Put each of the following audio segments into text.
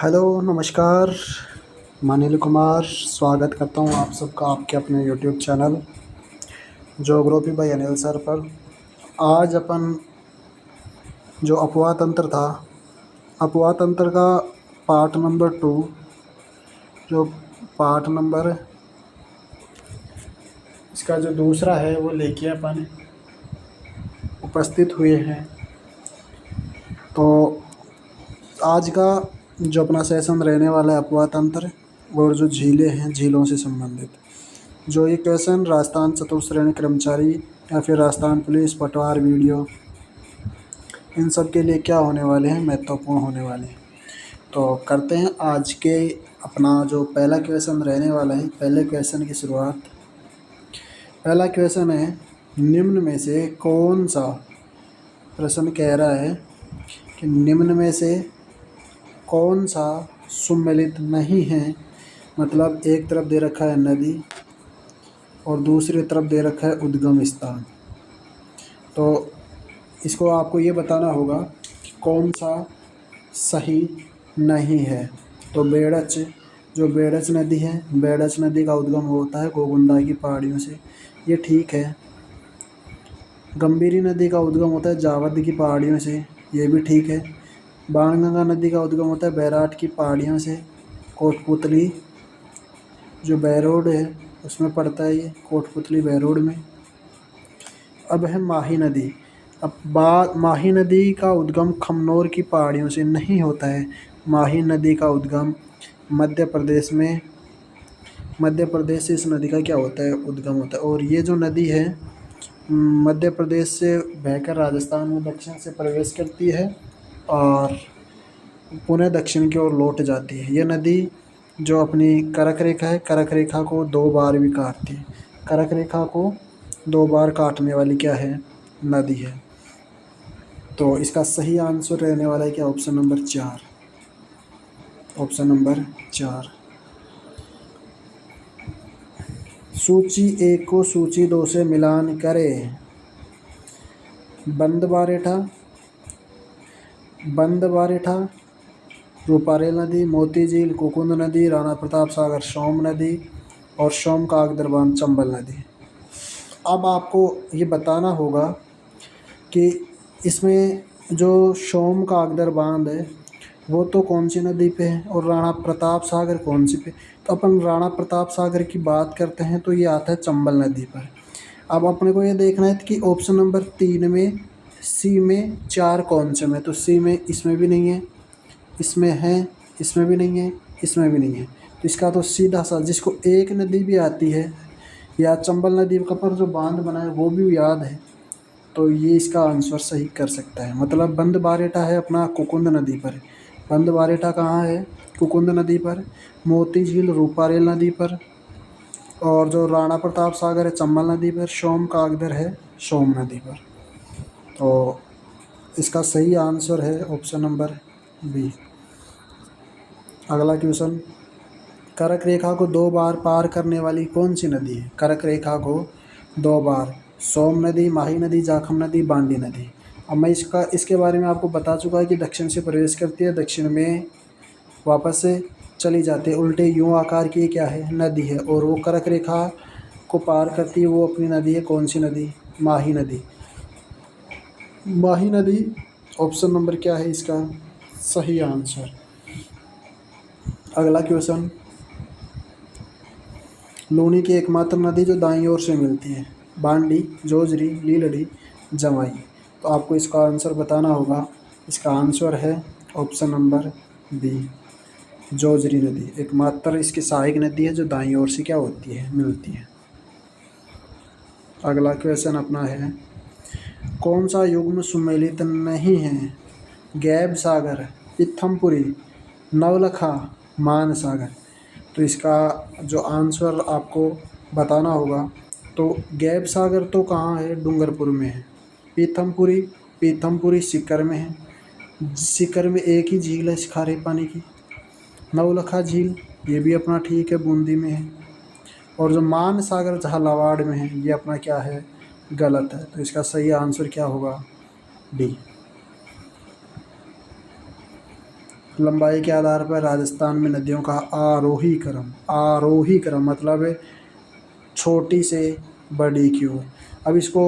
Hello, नमस्कार। मैं अनिल कुमार स्वागत करता हूँ आप सबका आपके अपने YouTube channel geography bye Anil sir पर। आज अपन जो अपवाह तंत्र था, अपवाह तंत्र का पार्ट नंबर 2, जो पार्ट नंबर इसका जो दूसरा है वो लेके अपन उपस्थित हुए हैं। तो आज का जो अपना सेशन रहने वाला है अपवाह तंत्र और जो झीलें हैं, झीलों से संबंधित जो ये क्वेश्चन राजस्थान चतुश्रेणी कर्मचारी या फिर राजस्थान पुलिस पटवार वीडियो, इन सब के लिए क्या होने वाले हैं, महत्वपूर्ण होने वाले हैं। तो करते हैं आज के अपना जो पहला क्वेश्चन रहने वाला है। पहले क्वेश्चन की शुरुआत, पहला क्वेश्चन है, निम्न में से कौन सा, प्रश्न कह रहा है कि निम्न में से कौन सा सुमेलित नहीं है। मतलब एक तरफ दे रखा है नदी और दूसरी तरफ दे रखा है उद्गम स्थान। तो इसको आपको ये बताना होगा कि कौन सा सही नहीं है। तो बेड़च, जो बेड़च नदी है, बेड़च नदी का उद्गम होता है गोगुंडा की पहाड़ियों से, ये ठीक है। गंभीरी नदी का उद्गम होता है जावद की पहाड़ियों से, ये भी ठीक है। बाणगंगा नदी का उद्गम होता है बैराट की पहाड़ियों से। कोटपुतली जो बैरोड है उसमें पड़ता है, ये कोटपुतली बैरोड में। अब है माही नदी। अब माही नदी का उद्गम खमनोर की पहाड़ियों से नहीं होता है। माही नदी का उद्गम मध्य प्रदेश में, मध्य प्रदेश से इस नदी का क्या होता है, उद्गम होता है। और ये जो नदी है मध्य प्रदेश से बहकर राजस्थान में दक्षिण से प्रवेश करती है और पुनः दक्षिण की ओर लौट जाती है। ये नदी जो अपनी कर्क रेखा है, कर्क रेखा को 2 बार भी काटती है। कर्क रेखा को 2 बार काटने वाली क्या है, नदी है। तो इसका सही आंसर रहने वाला है क्या, ऑप्शन नंबर 4, ऑप्शन नंबर 4। सूची 1 को सूची 2 से मिलान करें। बंदबारेठा, बंदबारेठा, रूपारेल नदी, मोती झील, कुकुंद नदी, राणा प्रताप सागर सोम नदी और सोम कागदर बांध चंबल नदी। अब आपको ये बताना होगा कि इसमें जो सोम कागदर बांध है वो तो कौन सी नदी पे है और राणा प्रताप सागर कौन सी पे। तो अपन राणा प्रताप सागर की बात करते हैं तो ये आता है चंबल नदी पर। अब अपने को ये देखना है कि ऑप्शन नंबर 3 में सी में 4 कौन से में, तो सी में इसमें भी नहीं है, इसमें है, इसमें भी नहीं है, इसमें भी नहीं है। तो इसका तो सीधा सा, जिसको एक नदी भी आती है या चंबल नदी का पर जो बांध बना है वो भी याद है, तो ये इसका आंसर सही कर सकता है। मतलब बंद बारेठा है अपना कुकुंद नदी पर। बंद बारेठा कहाँ है, कुकुंद नदी पर। मोती झील रूपारेल नदी पर। और जो राणा प्रताप सागर है चंबल नदी पर। सोम कागदर है सोम नदी पर। तो इसका सही आंसर है ऑप्शन नंबर बी। अगला क्वेश्चन, कर्क रेखा को 2 बार पार करने वाली कौन सी नदी है। कर्क रेखा को 2 बार, सोम नदी, माही नदी, जाखम नदी, बांडी नदी। अब मैं इसके बारे में आपको बता चुका है कि दक्षिण से प्रवेश करती है, दक्षिण में वापस से चली जाती है, उल्टे यूं आकार की क्या है, नदी है। और वो कर्क रेखा को पार करती है, वो अपनी नदी है, कौन सी नदी, माही नदी। माही नदी ऑप्शन नंबर क्या है इसका सही आंसर। अगला क्वेश्चन, लूनी की एकमात्र नदी जो दाईं ओर से मिलती है, बांडी, जोजरी, लीलड़ी, जमाई। तो आपको इसका आंसर बताना होगा। इसका आंसर है ऑप्शन नंबर बी, जोजरी नदी एकमात्र इसकी सहायक नदी है जो दाईं ओर से क्या होती है, मिलती है। अगला क्वेश्चन अपना है, कौन सा युग्म सुमेलित नहीं है। गैब सागर, इत्थमपुरी, नवलखा, मान सागर। तो इसका जो आंसर आपको बताना होगा, तो गैब सागर तो कहाँ है, डूंगरपुर में है। पीथमपुरी, पीथमपुरी सीकर में है। सीकर में एक ही झील है खारे पानी की, नवलखा झील, ये भी अपना ठीक है, बूंदी में है। और जो मान सागर झालावाड़ में है, ये अपना क्या है, गलत है। तो इसका सही आंसर क्या होगा, डी। लंबाई के आधार पर राजस्थान में नदियों का आरोही क्रम मतलब छोटी से बड़ी की ओर। अब इसको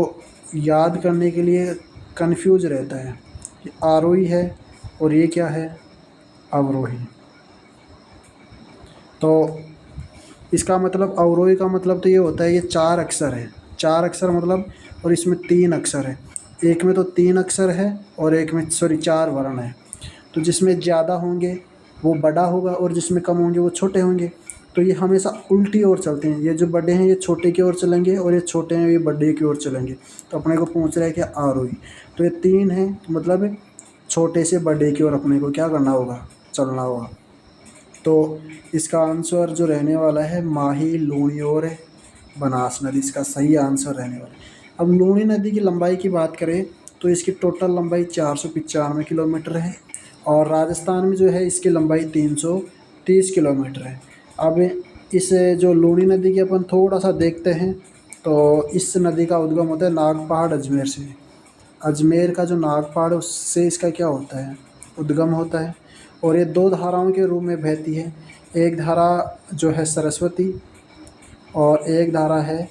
याद करने के लिए कंफ्यूज रहता है, ये आरोही है और ये क्या है, अवरोही। तो इसका मतलब अवरोही का मतलब तो ये होता है, ये 4 अक्षर है, 4 अक्षर मतलब, और इसमें 3 अक्षर है। एक में तो 3 अक्षर है और एक में 4 वर्ण है। तो जिसमें ज़्यादा होंगे वो बड़ा होगा और जिसमें कम होंगे वो छोटे होंगे। तो ये हमेशा उल्टी ओर चलते हैं, ये जो बड़े हैं ये छोटे की ओर चलेंगे और ये छोटे हैं ये बड़े की ओर चलेंगे। तो अपने को पूछ रहा है कि आरोही, तो ये 3 है, मतलब छोटे से बड़े की ओर अपने को क्या करना होगा, चलना होगा। तो इसका आंसर जो रहने वाला है माही, लूणी और बनास नदी, इसका सही आंसर रहने वाला है। अब लूणी नदी की लंबाई की बात करें तो इसकी टोटल लंबाई 495 किलोमीटर है और राजस्थान में जो है इसकी लंबाई 330 किलोमीटर है। अब इस जो लूणी नदी की अपन थोड़ा सा देखते हैं तो इस नदी का उद्गम होता है नागपहाड़ अजमेर से। अजमेर का जो नागपहाड़ है उससे इसका क्या होता है, उद्गम होता है। और ये 2 धाराओं के रूप में बहती है, एक धारा जो है सरस्वती और एक धारा है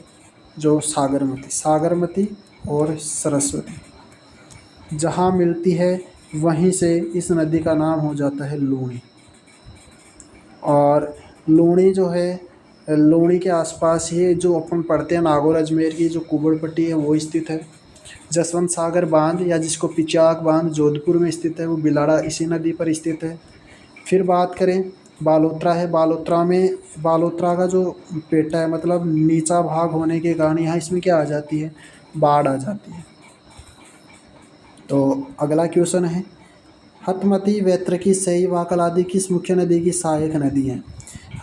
जो सागरमती और सरस्वती जहाँ मिलती है वहीं से इस नदी का नाम हो जाता है लूणी। और लूणी जो है, लूणी के आसपास ही जो अपन पढ़ते हैं नागौर अजमेर की जो कुबड़ पट्टी है वो स्थित है। जसवंत सागर बांध या जिसको पिचाक बांध जोधपुर में स्थित है, वो बिलाड़ा इसी नदी पर स्थित है। फिर बात करें बालोतरा है, बालोतरा का जो पेटा है मतलब नीचा भाग होने के कारण यहाँ इसमें क्या आ जाती है, बाढ़ आ जाती है। तो अगला क्वेश्चन है हतमती, वैतरकी, सई, वाकल आदि किस मुख्य नदी की सहायक नदी हैं।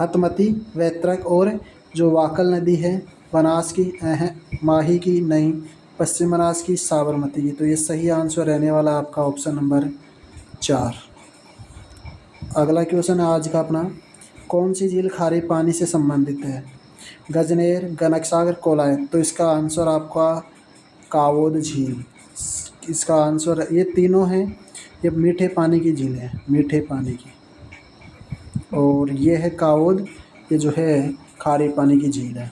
हतमती, वैतरक और जो वाकल नदी है, बनास की, माही की नहीं, पश्चिम बनास की, साबरमती की। तो ये सही आंसर रहने वाला आपका ऑप्शन नंबर 4। अगला क्वेश्चन है आज का अपना, कौन सी झील खारे पानी से संबंधित है। गजनेर, गणक सागर, कोलायत। तो इसका आंसर आपका कावोद झील। इसका आंसर ये तीनों हैं, ये मीठे पानी की झील है, मीठे पानी की। और ये है कावोद, ये जो है खारे पानी की झील है।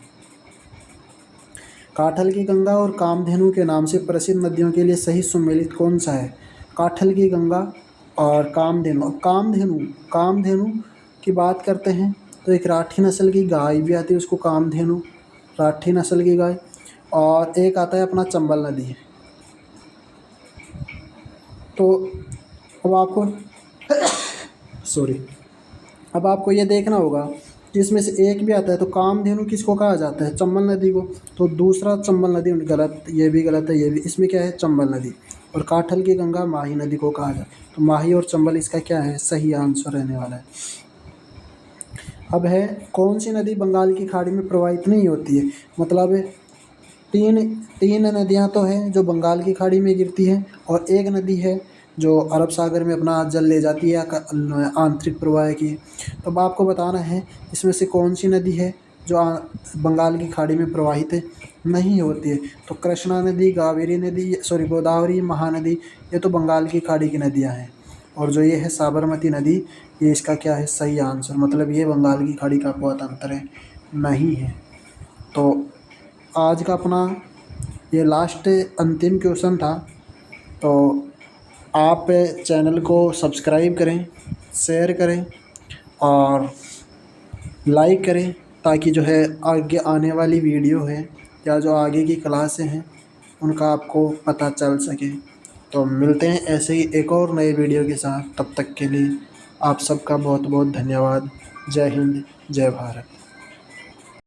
काठल की गंगा और कामधेनु के नाम से प्रसिद्ध नदियों के लिए सही सुमेलित कौन सा है। काठल की गंगा और कामधेनु। अब कामधेनु की बात करते हैं तो एक राठी नस्ल की गाय भी आती है, उसको कामधेनु, राठी नस्ल की गाय। और एक आता है अपना चंबल नदी। तो अब आपको अब आपको ये देखना होगा कि इसमें से एक भी आता है तो कामधेनु किसको कहा जाता है, चंबल नदी को। तो दूसरा चंबल नदी गलत, ये भी गलत है, ये भी। इसमें क्या है, चंबल नदी। और काठल की गंगा माही नदी को कहा जाता है। तो माही और चंबल इसका क्या है, सही आंसर रहने वाला है। अब है कौन सी नदी बंगाल की खाड़ी में प्रवाहित नहीं होती है। मतलब तीन नदियाँ तो हैं जो बंगाल की खाड़ी में गिरती हैं और एक नदी है जो अरब सागर में अपना जल ले जाती है आंतरिक प्रवाह की। तो अब आपको बताना है इसमें से कौन सी नदी है जो बंगाल की खाड़ी में प्रवाहित नहीं होती है। तो कृष्णा नदी, गोदावरी, महानदी, ये तो बंगाल की खाड़ी की नदियाँ हैं। और जो ये है साबरमती नदी, ये इसका क्या है, सही आंसर। मतलब ये बंगाल की खाड़ी का बहुत अंतर है, नहीं है। तो आज का अपना ये लास्ट अंतिम क्वेश्चन था। तो आप चैनल को सब्सक्राइब करें, शेयर करें और लाइक करें ताकि जो है आगे आने वाली वीडियो है या जो आगे की क्लासें हैं उनका आपको पता चल सके। तो मिलते हैं ऐसे ही एक और नए वीडियो के साथ। तब तक के लिए आप सबका बहुत बहुत धन्यवाद। जय हिंद, जय भारत।